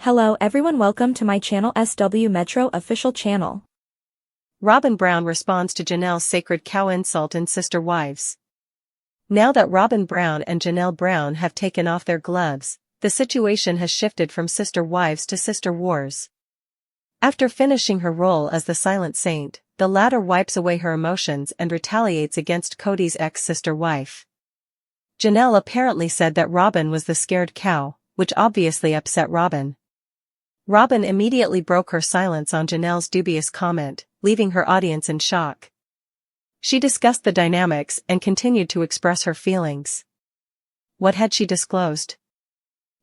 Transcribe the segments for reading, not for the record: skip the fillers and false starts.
Hello everyone, welcome to my channel SW Metro official channel. Robyn Brown responds to Janelle's sacred cow insult in Sister Wives. Now that Robyn Brown and Janelle Brown have taken off their gloves, the situation has shifted from sister wives to sister wars. After finishing her role as the silent saint, the latter wipes away her emotions and retaliates against Kody's ex-sister wife. Janelle apparently said that Robyn was the scared cow, which obviously upset Robyn. Robyn immediately broke her silence on Janelle's dubious comment, leaving her audience in shock. She discussed the dynamics and continued to express her feelings. What had she disclosed?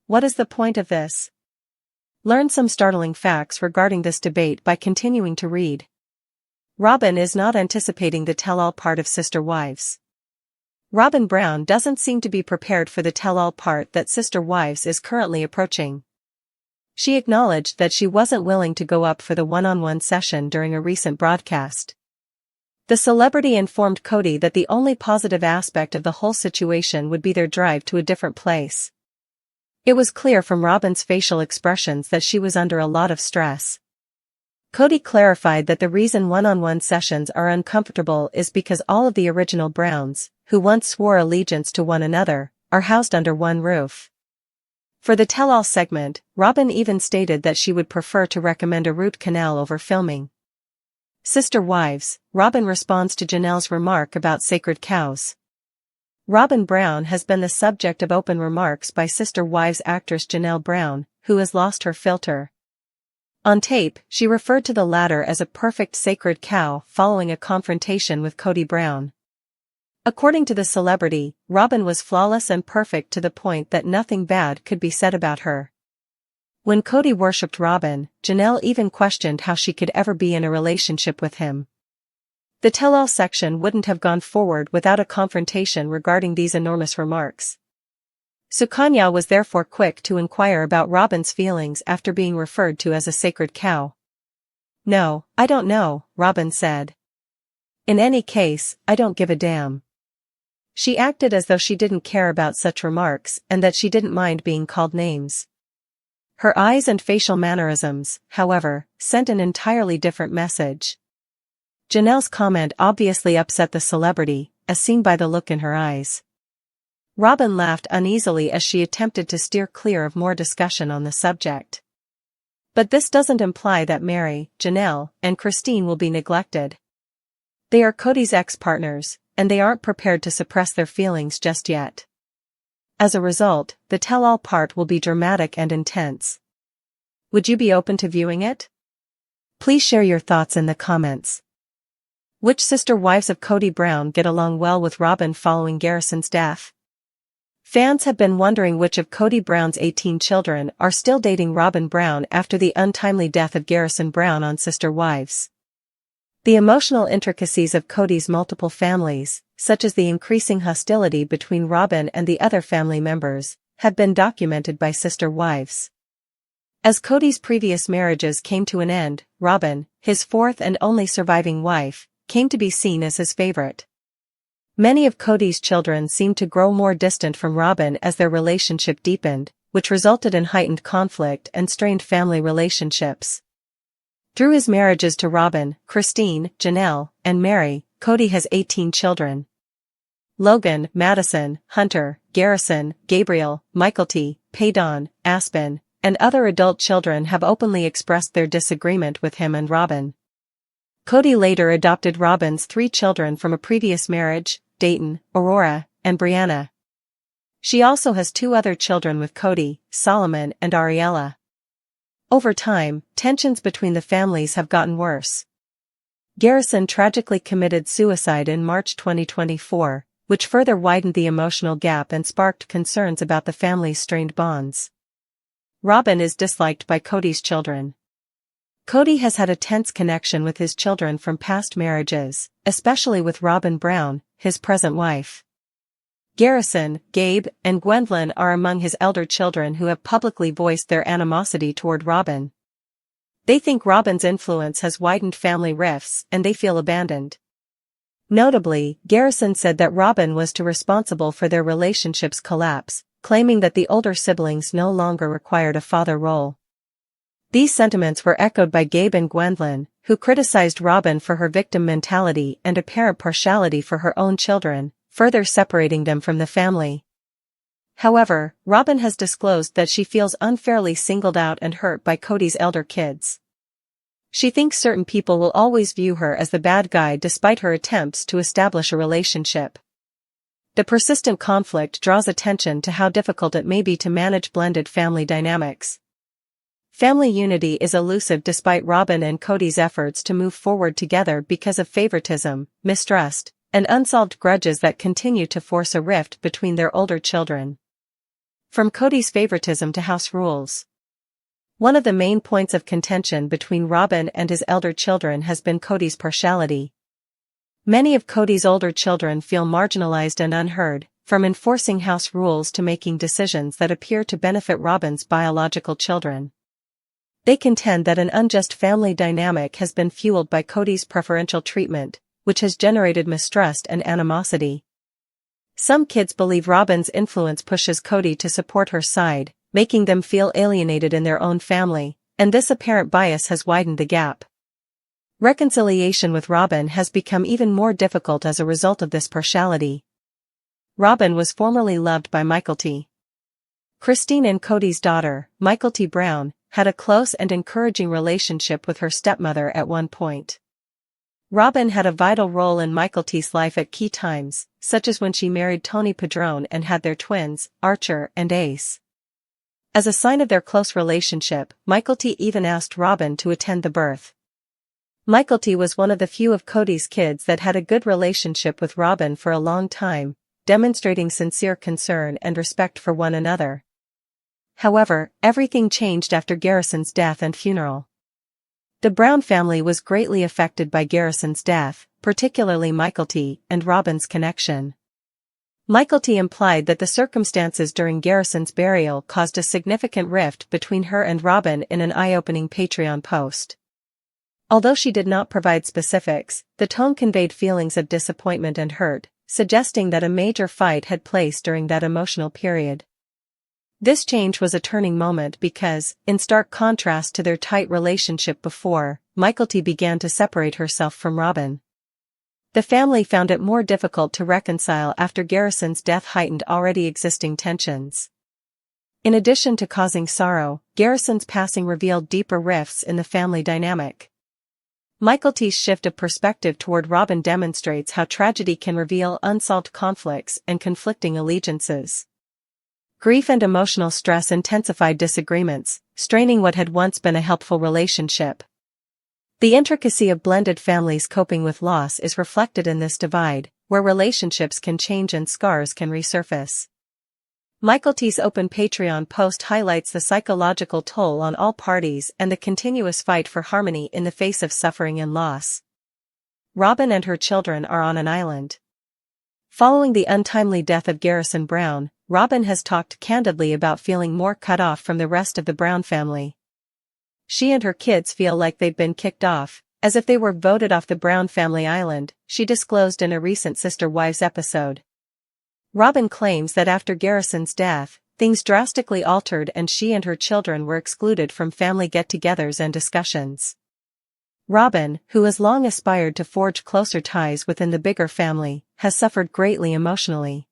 What is the point of this? Learn some startling facts regarding this debate by continuing to read. Robyn is not anticipating the tell-all part of Sister Wives. Robyn Brown doesn't seem to be prepared for the tell-all part that Sister Wives is currently approaching. She acknowledged that she wasn't willing to go up for the one-on-one session during a recent broadcast. The celebrity informed Kody that the only positive aspect of the whole situation would be their drive to a different place. It was clear from Robyn's facial expressions that she was under a lot of stress. Kody clarified that the reason one-on-one sessions are uncomfortable is because all of the original Browns, who once swore allegiance to one another, are housed under one roof. For the tell-all segment, Robyn even stated that she would prefer to recommend a root canal over filming. Sister Wives, Robyn responds to Janelle's remark about sacred cows. Robyn Brown has been the subject of open remarks by Sister Wives actress Janelle Brown, who has lost her filter. On tape, she referred to the latter as a perfect sacred cow following a confrontation with Kody Brown. According to the celebrity, Robyn was flawless and perfect to the point that nothing bad could be said about her. When Kody worshipped Robyn, Janelle even questioned how she could ever be in a relationship with him. The tell-all section wouldn't have gone forward without a confrontation regarding these enormous remarks. Sukanya was therefore quick to inquire about Robyn's feelings after being referred to as a sacred cow. "No, I don't know," Robyn said. "In any case, I don't give a damn." She acted as though she didn't care about such remarks and that she didn't mind being called names. Her eyes and facial mannerisms, however, sent an entirely different message. Janelle's comment obviously upset the celebrity, as seen by the look in her eyes. Robyn laughed uneasily as she attempted to steer clear of more discussion on the subject. But this doesn't imply that Mary, Janelle, and Christine will be neglected. They are Kody's ex-partners, and they aren't prepared to suppress their feelings just yet. As a result, the tell-all part will be dramatic and intense. Would you be open to viewing it? Please share your thoughts in the comments. Which sister wives of Kody Brown get along well with Robyn following Garrison's death? Fans have been wondering which of Kody Brown's 18 children are still dating Robyn Brown after the untimely death of Garrison Brown on Sister Wives. The emotional intricacies of Kody's multiple families, such as the increasing hostility between Robyn and the other family members, have been documented by Sister Wives. As Kody's previous marriages came to an end, Robyn, his fourth and only surviving wife, came to be seen as his favorite. Many of Kody's children seemed to grow more distant from Robyn as their relationship deepened, which resulted in heightened conflict and strained family relationships. Through his marriages to Robyn, Christine, Janelle, and Mary, Kody has 18 children. Logan, Madison, Hunter, Garrison, Gabriel, Michael, Paydon, Aspen, and other adult children have openly expressed their disagreement with him and Robyn. Kody later adopted Robyn's 3 children from a previous marriage, Dayton, Aurora, and Brianna. She also has 2 other children with Kody, Solomon and Ariella. Over time, tensions between the families have gotten worse. Garrison tragically committed suicide in March 2024, which further widened the emotional gap and sparked concerns about the family's strained bonds. Robyn is disliked by Kody's children. Kody has had a tense connection with his children from past marriages, especially with Robyn Brown, his present wife. Garrison, Gabe, and Gwendolyn are among his elder children who have publicly voiced their animosity toward Robyn. They think Robyn's influence has widened family rifts and they feel abandoned. Notably, Garrison said that Robyn was responsible for their relationship's collapse, claiming that the older siblings no longer required a father role. These sentiments were echoed by Gabe and Gwendolyn, who criticized Robyn for her victim mentality and apparent partiality for her own children, further separating them from the family. However, Robyn has disclosed that she feels unfairly singled out and hurt by Kody's elder kids. She thinks certain people will always view her as the bad guy despite her attempts to establish a relationship. The persistent conflict draws attention to how difficult it may be to manage blended family dynamics. Family unity is elusive despite Robyn and Kody's efforts to move forward together because of favoritism, mistrust, and unsolved grudges that continue to force a rift between their older children. From Kody's favoritism to house rules. One of the main points of contention between Robyn and his elder children has been Kody's partiality. Many of Kody's older children feel marginalized and unheard, from enforcing house rules to making decisions that appear to benefit Robyn's biological children. They contend that an unjust family dynamic has been fueled by Kody's preferential treatment, which has generated mistrust and animosity. Some kids believe Robyn's influence pushes Kody to support her side, making them feel alienated in their own family, and this apparent bias has widened the gap. Reconciliation with Robyn has become even more difficult as a result of this partiality. Robyn was formerly loved by Michael T. Christine and Kody's daughter, Michael T. Brown, had a close and encouraging relationship with her stepmother at one point. Robyn had a vital role in Michael T's life at key times, such as when she married Tony Padron and had their twins, Archer and Ace. As a sign of their close relationship, Michael T even asked Robyn to attend the birth. Michael T was one of the few of Kody's kids that had a good relationship with Robyn for a long time, demonstrating sincere concern and respect for one another. However, everything changed after Garrison's death and funeral. The Brown family was greatly affected by Garrison's death, particularly Michael T and Robyn's connection. Michael T implied that the circumstances during Garrison's burial caused a significant rift between her and Robyn in an eye-opening Patreon post. Although she did not provide specifics, the tone conveyed feelings of disappointment and hurt, suggesting that a major fight had place during that emotional period. This change was a turning moment because, in stark contrast to their tight relationship before, Michael T began to separate herself from Robyn. The family found it more difficult to reconcile after Garrison's death heightened already existing tensions. In addition to causing sorrow, Garrison's passing revealed deeper rifts in the family dynamic. Michael T's shift of perspective toward Robyn demonstrates how tragedy can reveal unsolved conflicts and conflicting allegiances. Grief and emotional stress intensified disagreements, straining what had once been a helpful relationship. The intricacy of blended families coping with loss is reflected in this divide, where relationships can change and scars can resurface. Michael T's open Patreon post highlights the psychological toll on all parties and the continuous fight for harmony in the face of suffering and loss. Robyn and her children are on an island. Following the untimely death of Garrison Brown, Robyn has talked candidly about feeling more cut off from the rest of the Brown family. She and her kids feel like they've been kicked off, as if they were voted off the Brown family island, she disclosed in a recent Sister Wives episode. Robyn claims that after Garrison's death, things drastically altered and she and her children were excluded from family get-togethers and discussions. Robyn, who has long aspired to forge closer ties within the bigger family, has suffered greatly emotionally.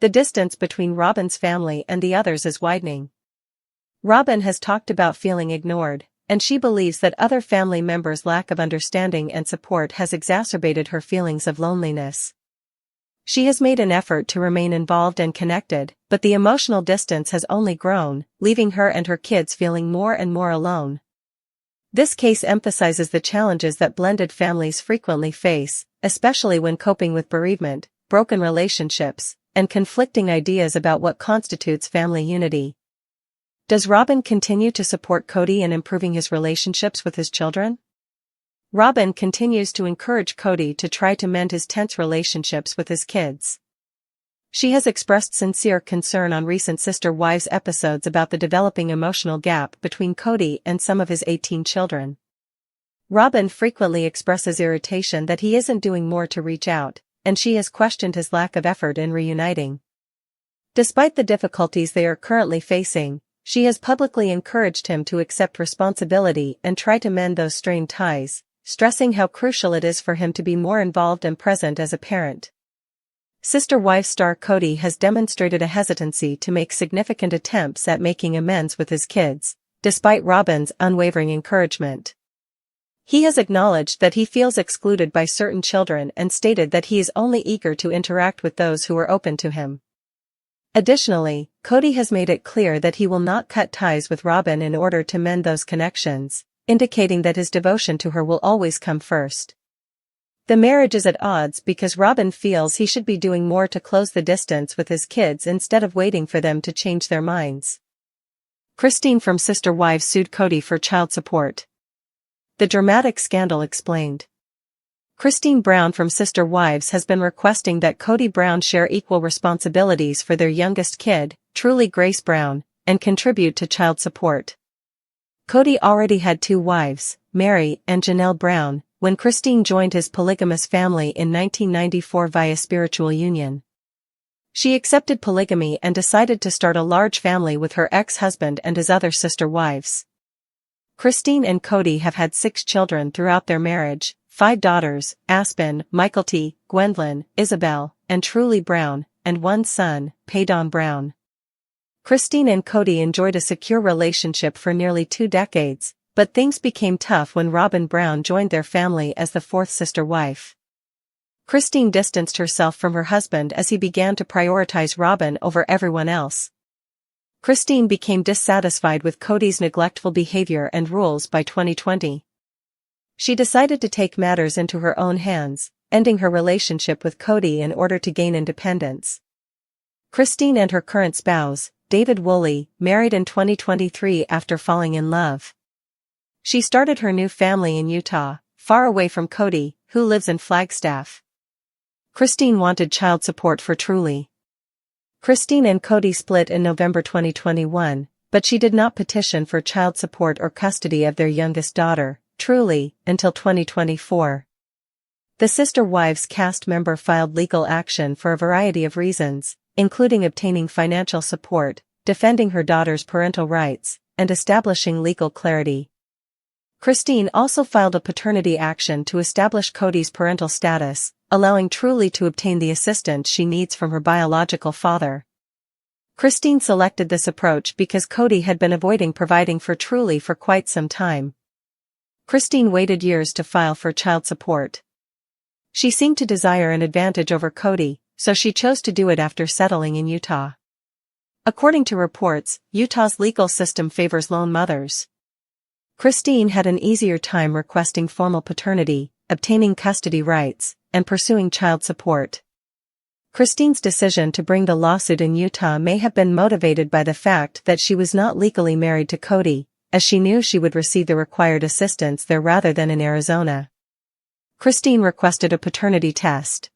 The distance between Robyn's family and the others is widening. Robyn has talked about feeling ignored, and she believes that other family members' lack of understanding and support has exacerbated her feelings of loneliness. She has made an effort to remain involved and connected, but the emotional distance has only grown, leaving her and her kids feeling more and more alone. This case emphasizes the challenges that blended families frequently face, especially when coping with bereavement, broken relationships, and conflicting ideas about what constitutes family unity. Does Robyn continue to support Kody in improving his relationships with his children? Robyn continues to encourage Kody to try to mend his tense relationships with his kids. She has expressed sincere concern on recent Sister Wives episodes about the developing emotional gap between Kody and some of his 18 children. Robyn frequently expresses irritation that he isn't doing more to reach out, and she has questioned his lack of effort in reuniting. Despite the difficulties they are currently facing, She has publicly encouraged him to accept responsibility and try to mend those strained ties, stressing how crucial it is for him to be more involved and present as a parent. Sister Wives star Kody has demonstrated a hesitancy to make significant attempts at making amends with his kids, despite Robyn's unwavering encouragement. He has acknowledged that he feels excluded by certain children and stated that he is only eager to interact with those who are open to him. Additionally, Kody has made it clear that he will not cut ties with Robyn in order to mend those connections, indicating that his devotion to her will always come first. The marriage is at odds because Robyn feels he should be doing more to close the distance with his kids instead of waiting for them to change their minds. Christine from Sister Wives sued Kody for child support. The dramatic scandal explained. Christine Brown from Sister Wives has been requesting that Kody Brown share equal responsibilities for their youngest kid, Truly Grace Brown, and contribute to child support. Kody already had 2 wives, Mary and Janelle Brown, when Christine joined his polygamous family in 1994 via spiritual union. She accepted polygamy and decided to start a large family with her ex-husband and his other sister wives. Christine and Kody have had 6 children throughout their marriage, 5 daughters, Aspen, Michaelty, Gwendolyn, Isabel, and Truly Brown, and 1 son, Paydon Brown. Christine and Kody enjoyed a secure relationship for nearly 2 decades, but things became tough when Robyn Brown joined their family as the 4th sister wife. Christine distanced herself from her husband as he began to prioritize Robyn over everyone else. Christine became dissatisfied with Kody's neglectful behavior and rules by 2020. She decided to take matters into her own hands, ending her relationship with Kody in order to gain independence. Christine and her current spouse, David Woolley, married in 2023 after falling in love. She started her new family in Utah, far away from Kody, who lives in Flagstaff. Christine wanted child support for Truly. Christine and Kody split in November 2021, but she did not petition for child support or custody of their youngest daughter, Truly, until 2024. The Sister Wives cast member filed legal action for a variety of reasons, including obtaining financial support, defending her daughter's parental rights, and establishing legal clarity. Christine also filed a paternity action to establish Kody's parental status, allowing Truly to obtain the assistance she needs from her biological father. Christine selected this approach because Kody had been avoiding providing for Truly for quite some time. Christine waited years to file for child support. She seemed to desire an advantage over Kody, so she chose to do it after settling in Utah. According to reports, Utah's legal system favors lone mothers. Christine had an easier time requesting formal paternity, obtaining custody rights, and pursuing child support. Christine's decision to bring the lawsuit in Utah may have been motivated by the fact that she was not legally married to Kody, as she knew she would receive the required assistance there rather than in Arizona. Christine requested a paternity test.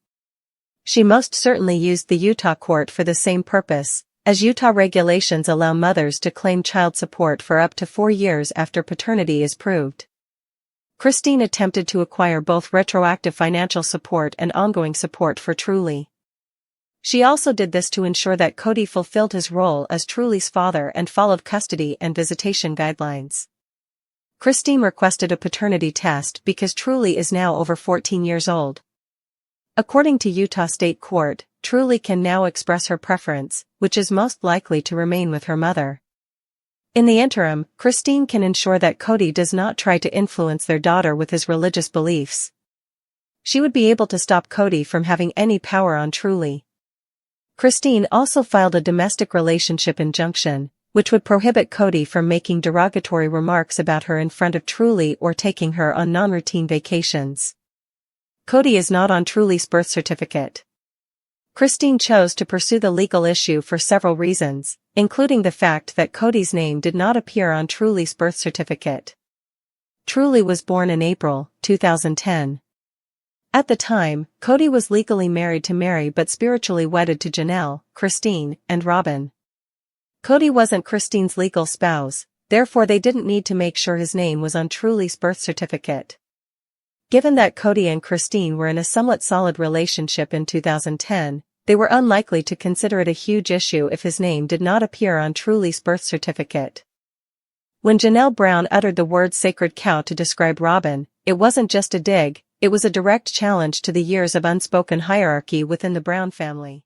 She most certainly used the Utah court for the same purpose, as Utah regulations allow mothers to claim child support for up to 4 years after paternity is proved. Christine attempted to acquire both retroactive financial support and ongoing support for Truly. She also did this to ensure that Kody fulfilled his role as Truly's father and followed custody and visitation guidelines. Christine requested a paternity test because Truly is now over 14 years old. According to Utah State Court, Truly can now express her preference, which is most likely to remain with her mother. In the interim, Christine can ensure that Kody does not try to influence their daughter with his religious beliefs. She would be able to stop Kody from having any power on Truly. Christine also filed a domestic relationship injunction, which would prohibit Kody from making derogatory remarks about her in front of Truly or taking her on non-routine vacations. Kody is not on Truly's birth certificate. Christine chose to pursue the legal issue for several reasons, including the fact that Kody's name did not appear on Truly's birth certificate. Truly was born in April 2010. At the time, Kody was legally married to Mary but spiritually wedded to Janelle, Christine, and Robyn. Kody wasn't Christine's legal spouse, therefore they didn't need to make sure his name was on Truly's birth certificate. Given that Kody and Christine were in a somewhat solid relationship in 2010, they were unlikely to consider it a huge issue if his name did not appear on Truly's birth certificate. When Janelle Brown uttered the word sacred cow to describe Robyn, it wasn't just a dig, it was a direct challenge to the years of unspoken hierarchy within the Brown family.